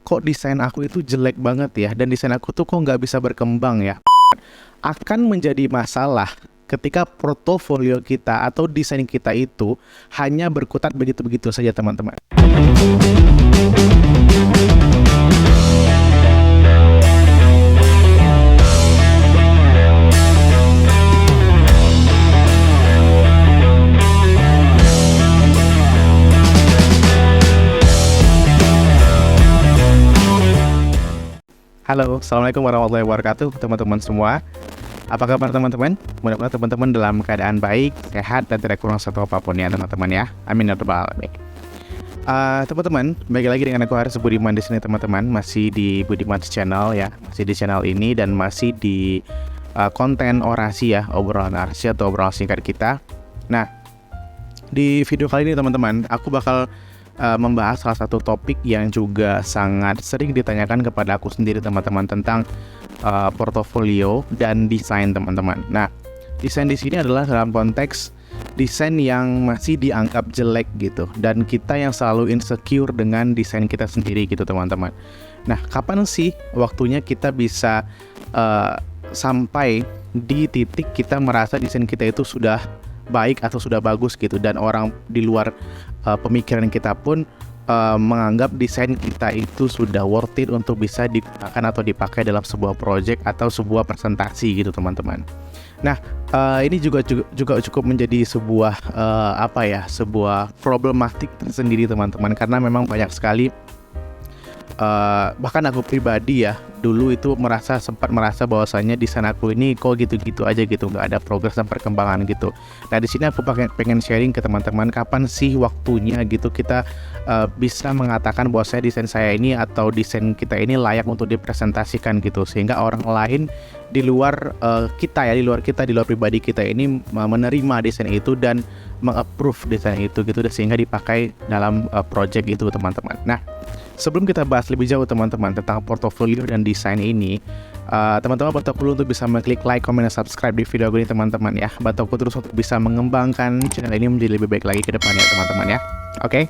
kok desain aku itu jelek banget ya, dan desain aku tuh kok nggak bisa berkembang ya, akan menjadi masalah ketika portofolio kita atau desain kita itu hanya berkutat begitu-begitu saja, teman-teman. Halo, Assalamualaikum warahmatullahi wabarakatuh, teman-teman semua. Apa kabar teman-teman? Mudah-mudahan teman-teman dalam keadaan baik, sehat, dan tidak kurang satu apapun ya teman-teman ya. Amin ya rabbal alamin. Teman-teman, balik lagi dengan aku Haris Budiman di sini teman-teman, masih di Budiman's Channel ya, masih di channel ini dan masih di konten orasi ya, obrolan orasi atau obrolan singkat kita. Nah, di video kali ini teman-teman, aku bakal membahas salah satu topik yang juga sangat sering ditanyakan kepada aku sendiri teman-teman tentang portofolio dan desain teman-teman. Nah, desain di sini adalah dalam konteks desain yang masih dianggap jelek gitu, dan kita yang selalu insecure dengan desain kita sendiri gitu teman-teman. Nah, kapan sih waktunya kita bisa sampai di titik kita merasa desain kita itu sudah baik atau sudah bagus gitu, dan orang di luar pemikiran kita pun menganggap desain kita itu sudah worth it untuk bisa digunakan atau dipakai dalam sebuah project atau sebuah presentasi gitu teman-teman. Nah, ini juga cukup menjadi sebuah sebuah problematik tersendiri teman-teman, karena memang banyak sekali bahkan aku pribadi ya dulu itu sempat merasa bahwasannya desain aku ini kok gitu-gitu aja gitu, nggak ada progres dan perkembangan gitu. Nah, di sini aku pengen sharing ke teman-teman kapan sih waktunya gitu kita bisa mengatakan bahwa desain saya ini atau desain kita ini layak untuk dipresentasikan gitu, sehingga orang lain di luar di luar pribadi kita ini menerima desain itu dan meng-approve desain itu gitu, sehingga dipakai dalam project itu teman-teman. Nah, sebelum kita bahas lebih jauh teman-teman tentang portofolio dan desain ini, teman-teman bantu aku untuk bisa mengklik like, comment, dan subscribe di video ini teman-teman ya. Bantu aku terus untuk bisa mengembangkan channel ini menjadi lebih baik lagi ke depannya teman-teman ya. Oke?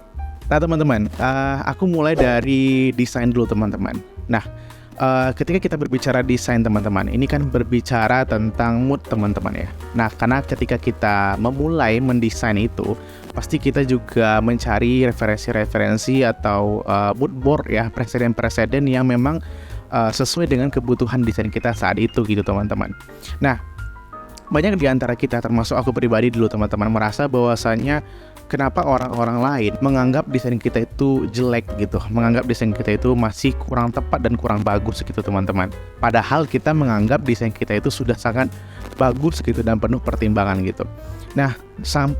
Nah teman-teman, aku mulai dari desain dulu teman-teman. Nah, ketika kita berbicara desain teman-teman, ini kan berbicara tentang mood teman-teman ya. Nah, karena ketika kita memulai mendesain itu, pasti kita juga mencari referensi-referensi atau mood board ya, presiden-presiden yang memang sesuai dengan kebutuhan desain kita saat itu gitu teman-teman. Nah, banyak di antara kita, termasuk aku pribadi dulu teman-teman, merasa bahwasannya kenapa orang-orang lain menganggap desain kita itu jelek gitu, menganggap desain kita itu masih kurang tepat dan kurang bagus gitu teman-teman. Padahal kita menganggap desain kita itu sudah sangat bagus gitu dan penuh pertimbangan gitu. Nah,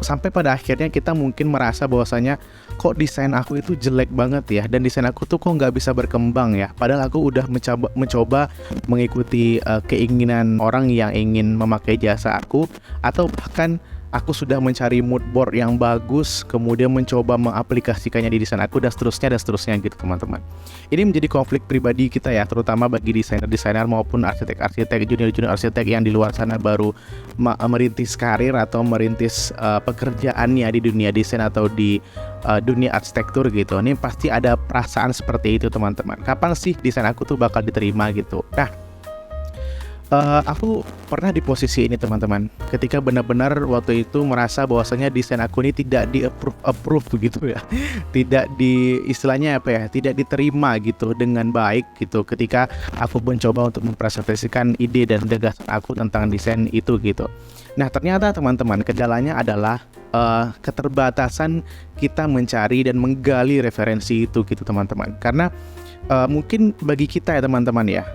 sampai pada akhirnya kita mungkin merasa bahwasanya kok desain aku itu jelek banget ya, dan desain aku tuh kok nggak bisa berkembang ya. Padahal aku udah mencoba mengikuti keinginan orang yang ingin memakai jasa aku, atau bahkan aku sudah mencari mood board yang bagus, kemudian mencoba mengaplikasikannya di desain aku dan seterusnya gitu teman-teman. Ini menjadi konflik pribadi kita ya, terutama bagi desainer maupun arsitek, junior arsitek yang di luar sana baru merintis karir atau merintis pekerjaannya di dunia desain atau di dunia arsitektur gitu. Ini pasti ada perasaan seperti itu teman-teman. Kapan sih desain aku tuh bakal diterima gitu? Nah, aku pernah di posisi ini teman-teman, ketika benar-benar waktu itu merasa bahwasanya desain aku ini tidak di-approve begitu ya, tidak tidak diterima gitu dengan baik gitu, ketika aku mencoba untuk mempresentasikan ide dan gagasan aku tentang desain itu gitu. Nah, ternyata teman-teman, kendalanya adalah keterbatasan kita mencari dan menggali referensi itu gitu teman-teman. Karena mungkin bagi kita ya teman-teman ya,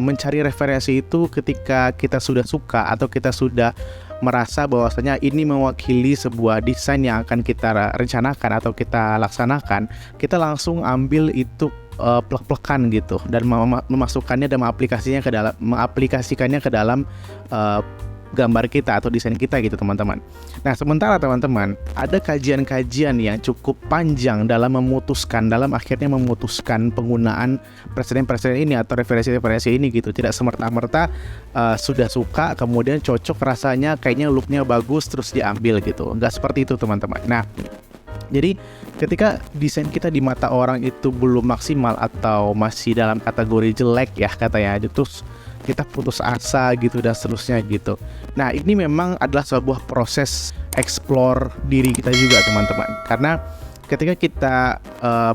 mencari referensi itu ketika kita sudah suka atau kita sudah merasa bahwasanya ini mewakili sebuah desain yang akan kita rencanakan atau kita laksanakan, kita langsung ambil itu plek-plekan gitu dan memasukkannya dan mengaplikasikannya ke dalam gambar kita atau desain kita gitu teman-teman. Nah, sementara teman-teman, ada kajian-kajian yang cukup panjang dalam akhirnya memutuskan penggunaan presiden-presiden ini atau referensi-referensi ini gitu. Tidak semerta-merta sudah suka kemudian cocok rasanya, kayaknya looknya bagus terus diambil gitu. Enggak seperti itu teman-teman. Nah, Jadi ketika desain kita di mata orang itu belum maksimal atau masih dalam kategori jelek ya katanya, terus kita putus asa gitu dan seterusnya gitu. Nah ini memang adalah sebuah proses explore diri kita juga teman-teman. Karena ketika kita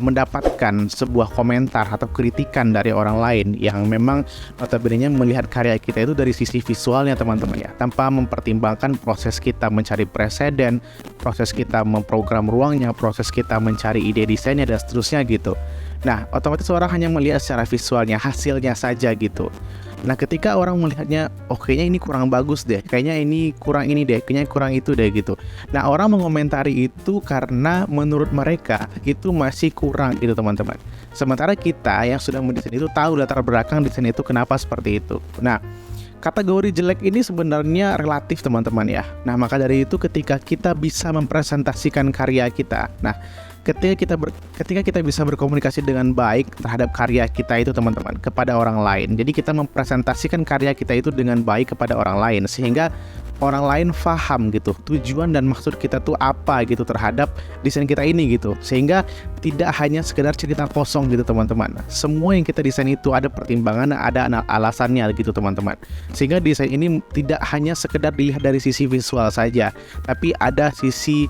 mendapatkan sebuah komentar atau kritikan dari orang lain yang memang notabene melihat karya kita itu dari sisi visualnya teman-teman ya, tanpa mempertimbangkan proses kita mencari preseden, proses kita memprogram ruangnya, proses kita mencari ide desainnya dan seterusnya gitu. Nah otomatis orang hanya melihat secara visualnya, hasilnya saja gitu. Nah ketika orang melihatnya, oh kayaknya ini kurang bagus deh, kayaknya ini kurang ini deh, kayaknya kurang itu deh gitu. Nah orang mengomentari itu karena menurut mereka itu masih kurang gitu teman-teman. Sementara kita yang sudah mendesain itu tahu latar belakang desain itu kenapa seperti itu. Nah kategori jelek ini sebenarnya relatif teman-teman ya. Nah maka dari itu ketika kita bisa mempresentasikan karya kita, nah ketika kita bisa berkomunikasi dengan baik terhadap karya kita itu teman-teman kepada orang lain. Jadi kita mempresentasikan karya kita itu dengan baik kepada orang lain sehingga orang lain paham gitu tujuan dan maksud kita tuh apa gitu terhadap desain kita ini gitu. Sehingga tidak hanya sekedar cerita kosong gitu teman-teman. Semua yang kita desain itu ada pertimbangan, ada alasannya gitu teman-teman. Sehingga desain ini tidak hanya sekedar dilihat dari sisi visual saja, tapi ada sisi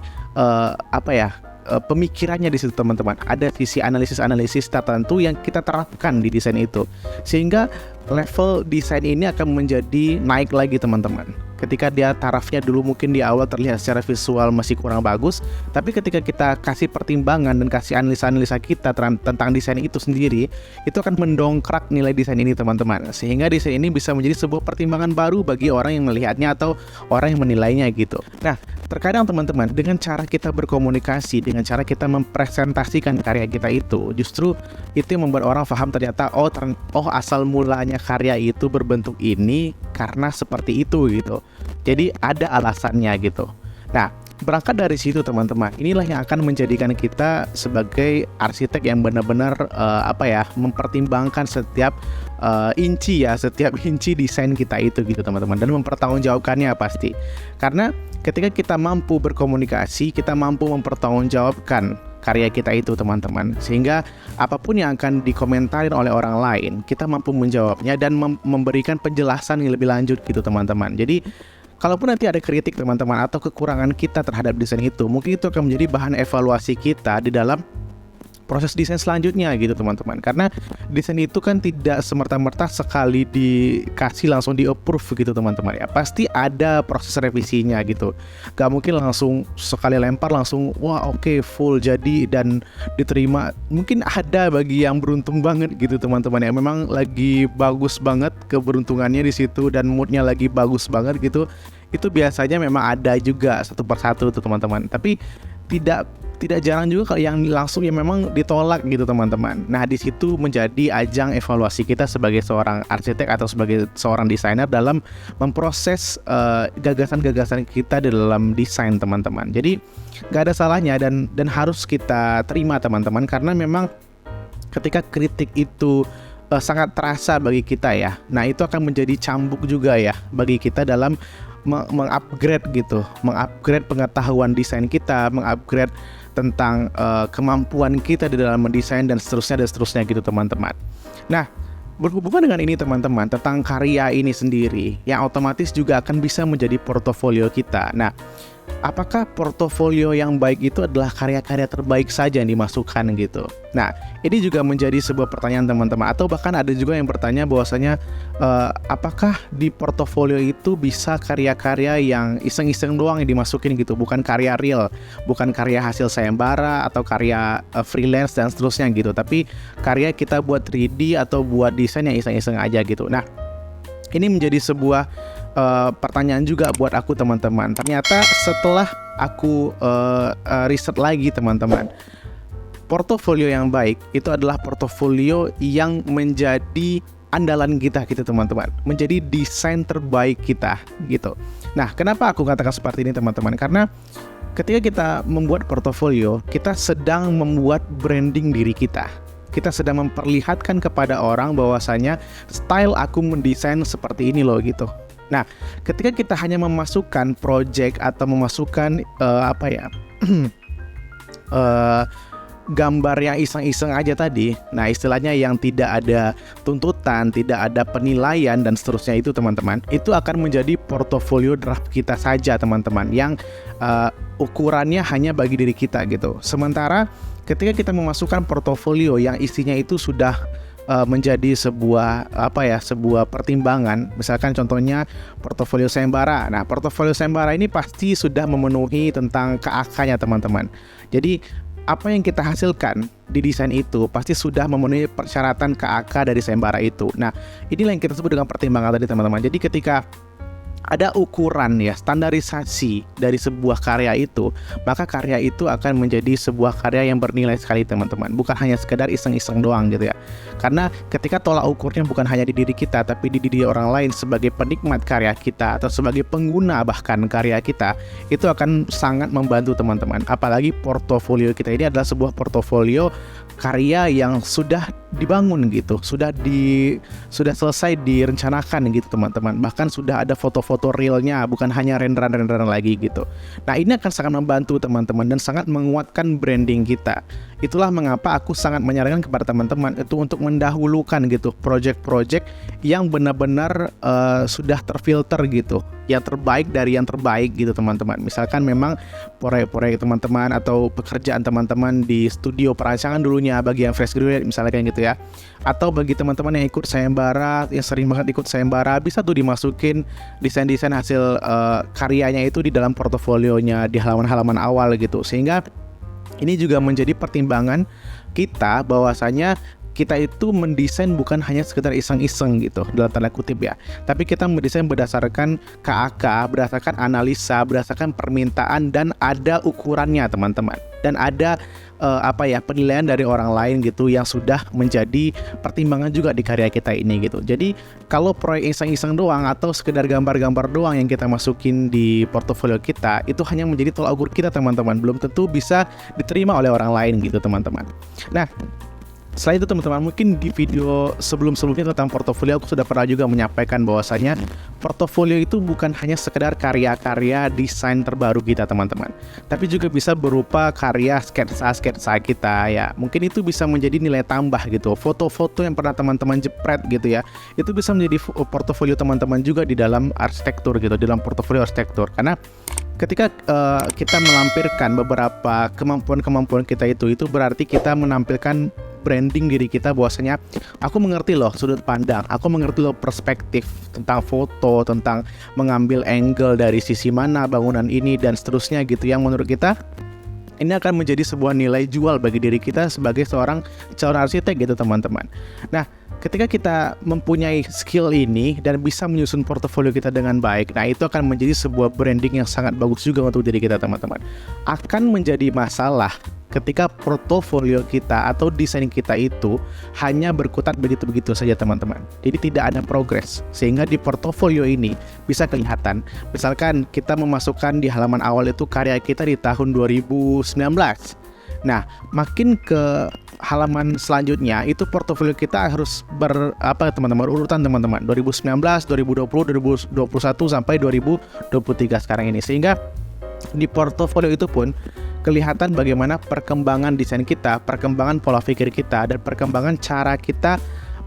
pemikirannya di situ teman-teman. Ada sisi analisis tertentu yang kita terapkan di desain itu, sehingga level desain ini akan menjadi naik lagi teman-teman. Ketika dia tarafnya dulu mungkin di awal terlihat secara visual masih kurang bagus, tapi ketika kita kasih pertimbangan dan kasih analisa-analisa kita tentang desain itu sendiri, itu akan mendongkrak nilai desain ini teman-teman. Sehingga desain ini bisa menjadi sebuah pertimbangan baru bagi orang yang melihatnya atau orang yang menilainya gitu. Nah terkadang teman-teman, dengan cara kita berkomunikasi, dengan cara kita mempresentasikan karya kita itu, justru itu yang membuat orang paham ternyata asal mulanya karya itu berbentuk ini karena seperti itu gitu. Jadi ada alasannya gitu. Nah berangkat dari situ teman-teman, inilah yang akan menjadikan kita sebagai arsitek yang benar-benar mempertimbangkan setiap inci desain kita itu gitu teman-teman, dan mempertanggungjawabkannya pasti. Karena ketika kita mampu berkomunikasi, kita mampu mempertanggungjawabkan karya kita itu teman-teman, sehingga apapun yang akan dikomentarin oleh orang lain, kita mampu menjawabnya dan memberikan penjelasan yang lebih lanjut gitu teman-teman. Jadi kalaupun nanti ada kritik teman-teman atau kekurangan kita terhadap desain itu, mungkin itu akan menjadi bahan evaluasi kita di dalam proses desain selanjutnya gitu teman-teman. Karena desain itu kan tidak semerta-merta sekali dikasih langsung di approve gitu teman-teman ya. Pasti ada proses revisinya gitu. Gak mungkin langsung sekali lempar langsung wah oke, full jadi dan diterima. Mungkin ada bagi yang beruntung banget gitu teman-teman ya. Memang lagi bagus banget keberuntungannya di situ dan moodnya lagi bagus banget gitu. Itu biasanya memang ada juga satu persatu tuh teman-teman. Tapi tidak jarang juga kalau yang langsung yang memang ditolak gitu teman-teman. Nah di situ menjadi ajang evaluasi kita sebagai seorang arsitek atau sebagai seorang desainer dalam memproses gagasan-gagasan kita di dalam desain teman-teman. Jadi gak ada salahnya dan harus kita terima teman-teman, karena memang ketika kritik itu sangat terasa bagi kita ya. Nah itu akan menjadi cambuk juga ya bagi kita dalam mengupgrade pengetahuan desain kita, mengupgrade tentang kemampuan kita di dalam mendesain dan seterusnya gitu teman-teman. Nah berhubungan dengan ini teman-teman, tentang karya ini sendiri yang otomatis juga akan bisa menjadi portofolio kita. Nah apakah portofolio yang baik itu adalah karya-karya terbaik saja yang dimasukkan gitu? Nah ini juga menjadi sebuah pertanyaan teman-teman. Atau bahkan ada juga yang bertanya bahwasanya apakah di portofolio itu bisa karya-karya yang iseng-iseng doang yang dimasukin gitu, bukan karya real, bukan karya hasil sayembara atau karya freelance dan seterusnya gitu, tapi karya kita buat 3D atau buat desain yang iseng-iseng aja gitu. Nah ini menjadi sebuah pertanyaan juga buat aku teman-teman. Ternyata setelah aku riset lagi teman-teman, portofolio yang baik itu adalah portofolio yang menjadi andalan kita gitu teman-teman, menjadi desain terbaik kita gitu. Nah kenapa aku katakan seperti ini teman-teman? Karena ketika kita membuat portofolio, kita sedang membuat branding diri kita. Kita sedang memperlihatkan kepada orang bahwasanya style aku mendesain seperti ini loh gitu. Nah, ketika kita hanya memasukkan project atau memasukkan gambar yang iseng-iseng aja tadi, nah istilahnya yang tidak ada tuntutan, tidak ada penilaian dan seterusnya itu teman-teman, itu akan menjadi portofolio draft kita saja teman-teman, yang ukurannya hanya bagi diri kita gitu. Sementara ketika kita memasukkan portofolio yang isinya itu sudah menjadi sebuah sebuah pertimbangan, misalkan contohnya portofolio sayembara. Nah, portofolio sayembara ini pasti sudah memenuhi tentang KAK-nya teman-teman. Jadi apa yang kita hasilkan di desain itu pasti sudah memenuhi persyaratan KAK dari sayembara itu. Nah, inilah yang kita sebut dengan pertimbangan tadi teman-teman. Jadi ketika ada ukuran ya, standarisasi dari sebuah karya itu, maka karya itu akan menjadi sebuah karya yang bernilai sekali teman-teman, bukan hanya sekedar iseng-iseng doang gitu ya. Karena ketika tolak ukurnya bukan hanya di diri kita, tapi di diri orang lain sebagai penikmat karya kita atau sebagai pengguna bahkan karya kita, itu akan sangat membantu teman-teman. Apalagi portofolio kita ini adalah sebuah portofolio karya yang sudah dibangun gitu, sudah selesai direncanakan gitu teman-teman. Bahkan sudah ada foto-foto realnya, bukan hanya renderan-renderan lagi gitu. Nah, ini akan sangat membantu teman-teman dan sangat menguatkan branding kita. Itulah mengapa aku sangat menyarankan kepada teman-teman itu untuk mendahulukan gitu project-project yang benar-benar sudah terfilter gitu, yang terbaik dari yang terbaik gitu teman-teman. Misalkan memang proyek-proyek teman-teman atau pekerjaan teman-teman di studio perancangan dulunya bagi yang fresh graduate misalnya kayak gitu ya, atau bagi teman-teman yang ikut sayembara, yang sering banget ikut sayembara, bisa tuh dimasukin desain-desain hasil karyanya itu di dalam portofolionya di halaman-halaman awal gitu, sehingga ini juga menjadi pertimbangan kita bahwasanya kita itu mendesain bukan hanya sekedar iseng-iseng gitu dalam tanda kutip ya, tapi kita mendesain berdasarkan KAK, berdasarkan analisa, berdasarkan permintaan, dan ada ukurannya teman-teman, dan ada penilaian dari orang lain gitu yang sudah menjadi pertimbangan juga di karya kita ini gitu. Jadi kalau proyek iseng-iseng doang atau sekedar gambar-gambar doang yang kita masukin di portofolio kita, itu hanya menjadi tolak ukur kita teman-teman, belum tentu bisa diterima oleh orang lain gitu teman-teman. Nah, selain itu teman-teman, mungkin di video sebelum-sebelumnya tentang portofolio aku sudah pernah juga menyampaikan bahwasanya portofolio itu bukan hanya sekedar karya-karya desain terbaru kita teman-teman, tapi juga bisa berupa karya sketsa-sketsa kita ya. Mungkin itu bisa menjadi nilai tambah gitu, foto-foto yang pernah teman-teman jepret gitu ya, itu bisa menjadi portofolio teman-teman juga di dalam arsitektur gitu, di dalam portofolio arsitektur. Karena ketika kita melampirkan beberapa kemampuan-kemampuan kita itu berarti kita menampilkan branding diri kita bahwasanya aku mengerti loh sudut pandang, aku mengerti loh perspektif tentang foto, tentang mengambil angle dari sisi mana bangunan ini dan seterusnya gitu, yang menurut kita ini akan menjadi sebuah nilai jual bagi diri kita sebagai seorang calon arsitek gitu teman-teman. Nah, ketika kita mempunyai skill ini dan bisa menyusun portofolio kita dengan baik, nah itu akan menjadi sebuah branding yang sangat bagus juga untuk diri kita teman-teman. Akan menjadi masalah ketika portofolio kita atau desain kita itu hanya berkutat begitu-begitu saja teman-teman. Jadi tidak ada progres, sehingga di portofolio ini bisa kelihatan. Misalkan kita memasukkan di halaman awal itu karya kita di tahun 2019. Nah, makin ke halaman selanjutnya itu portofolio kita harus teman-teman, urutan teman-teman 2019, 2020, 2021 sampai 2023 sekarang ini, sehingga di portofolio itu pun kelihatan bagaimana perkembangan desain kita, perkembangan pola pikir kita, dan perkembangan cara kita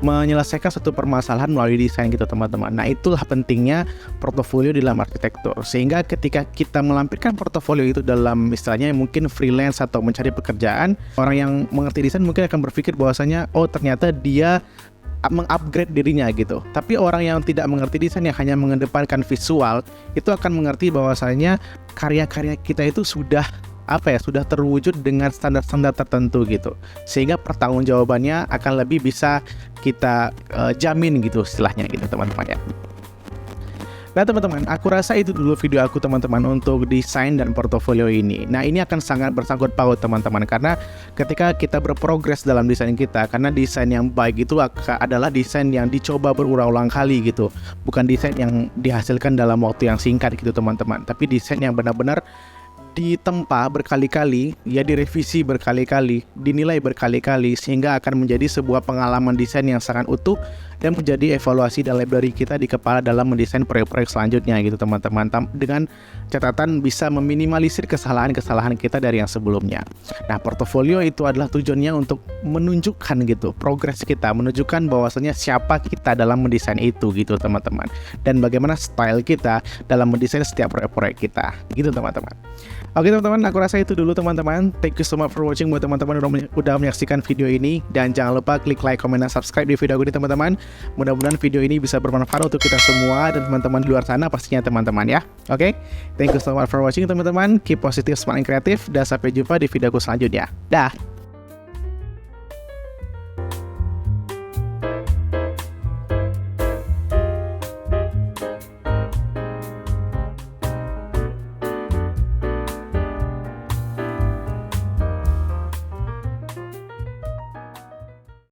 menyelesaikan suatu permasalahan melalui desain gitu teman-teman. Nah, itulah pentingnya portofolio di dalam arsitektur, sehingga ketika kita melampirkan portofolio itu dalam istilahnya mungkin freelance atau mencari pekerjaan, orang yang mengerti desain mungkin akan berpikir bahwasanya oh ternyata dia mengupgrade dirinya gitu. Tapi orang yang tidak mengerti desain, yang hanya mengedepankan visual, itu akan mengerti bahwasanya karya-karya kita itu sudah sudah terwujud dengan standar-standar tertentu gitu, sehingga pertanggungjawabannya akan lebih bisa kita jamin gitu istilahnya gitu teman-teman ya. Nah teman-teman, aku rasa itu dulu video aku teman-teman untuk desain dan portofolio ini. Nah, ini akan sangat bersangkut paut teman-teman, karena ketika kita berprogres dalam desain kita, karena desain yang baik itu adalah desain yang dicoba berulang-ulang kali gitu, bukan desain yang dihasilkan dalam waktu yang singkat gitu teman-teman, tapi desain yang benar-benar ditempa berkali-kali, ya direvisi berkali-kali, dinilai berkali-kali, sehingga akan menjadi sebuah pengalaman desain yang sangat utuh dan menjadi evaluasi dan library kita di kepala dalam mendesain proyek-proyek selanjutnya gitu teman-teman, dengan catatan bisa meminimalisir kesalahan-kesalahan kita dari yang sebelumnya. Nah, portofolio itu adalah tujuannya untuk menunjukkan gitu progres kita, menunjukkan bahwasanya siapa kita dalam mendesain itu gitu teman-teman, dan bagaimana style kita dalam mendesain setiap proyek-proyek kita gitu teman-teman. Oke teman-teman, aku rasa itu dulu teman-teman. Thank you so much for watching buat teman-teman udah menyaksikan video ini, dan jangan lupa klik like, comment, dan subscribe di video aku ini teman-teman. Mudah-mudahan video ini bisa bermanfaat untuk kita semua dan teman-teman di luar sana pastinya teman-teman ya. Oke, thank you so much for watching teman-teman. Keep positive, smart, and kreatif, dan sampai jumpa di video aku selanjutnya. Dah.